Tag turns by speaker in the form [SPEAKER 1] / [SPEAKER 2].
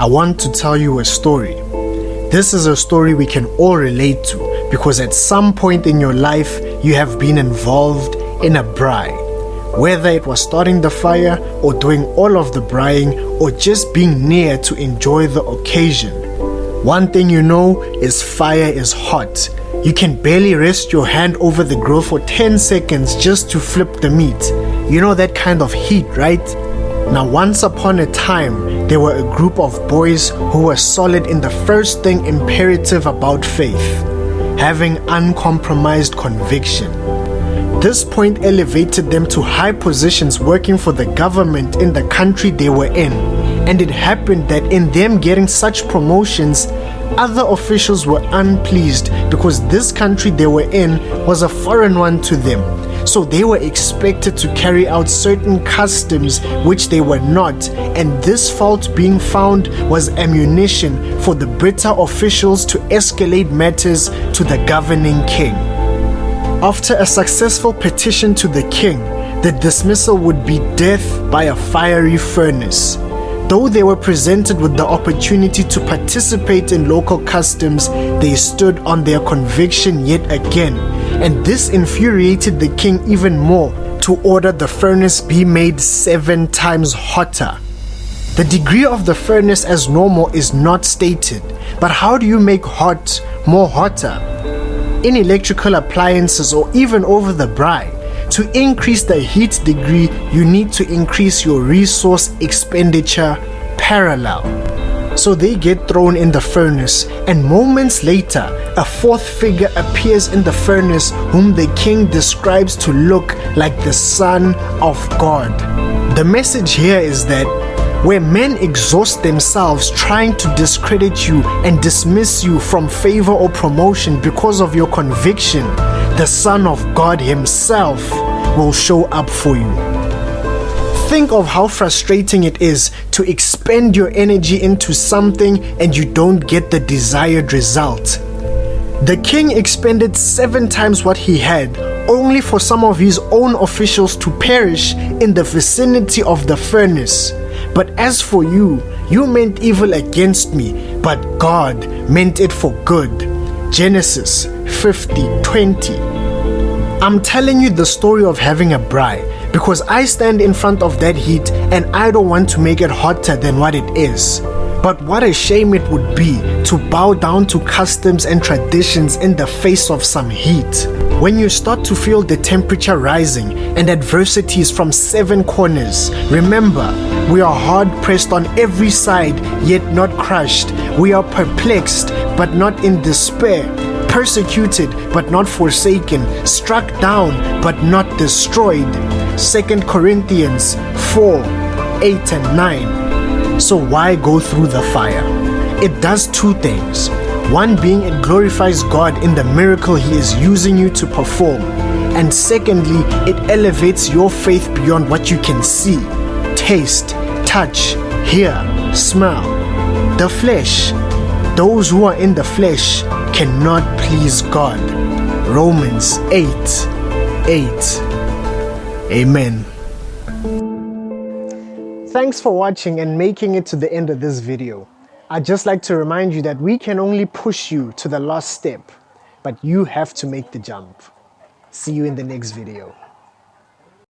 [SPEAKER 1] I want to tell you a story. This is a story we can all relate to because at some point in your life you have been involved in a braai. Whether it was starting the fire or doing all of the braaiing or just being near to enjoy the occasion. One thing you know is fire is hot. You can barely rest your hand over the grill for 10 seconds just to flip the meat. You know that kind of heat, right? Now, once upon a time, there were a group of boys who were solid in the first thing imperative about faith, having uncompromised conviction. This point elevated them to high positions working for the government in the country they were in, and it happened that in them getting such promotions, other officials were unpleased because this country they were in was a foreign one to them. So they were expected to carry out certain customs which they were not, and this fault being found was ammunition for the bitter officials to escalate matters to the governing king. After a successful petition to the king, the dismissal would be death by a fiery furnace. Though they were presented with the opportunity to participate in local customs, they stood on their conviction yet again, and this infuriated the king even more to order the furnace be made 7 times hotter. The degree of the furnace as normal is not stated, but how do you make hot more hotter? In electrical appliances or even over the braai, to increase the heat degree, you need to increase your resource expenditure parallel. So they get thrown in the furnace, and moments later, a fourth figure appears in the furnace whom the king describes to look like the Son of God. The message here is that where men exhaust themselves trying to discredit you and dismiss you from favor or promotion because of your conviction, the Son of God himself will show up for you. Think of how frustrating it is to expend your energy into something and you don't get the desired result. The king expended 7 times what he had, only for some of his own officials to perish in the vicinity of the furnace. But as for you, you meant evil against me, but God meant it for good. Genesis 50:20. I'm telling you the story of having a braai because I stand in front of that heat and I don't want to make it hotter than what it is. But what a shame it would be to bow down to customs and traditions in the face of some heat. When you start to feel the temperature rising and adversities from 7 corners, remember, we are hard pressed on every side, yet not crushed. We are perplexed, but not in despair. Persecuted, but not forsaken. Struck down, but not destroyed. 2 Corinthians 4:8 and 9. So why go through the fire? It does 2 things. One being it glorifies God in the miracle He is using you to perform. And secondly, it elevates your faith beyond what you can see, taste, touch, hear, smell. The flesh. Those who are in the flesh cannot please God. Romans 8:8. Amen. Thanks for watching and making it to the end of this video. I'd just like to remind you that we can only push you to the last step, but you have to make the jump. See you in the next video.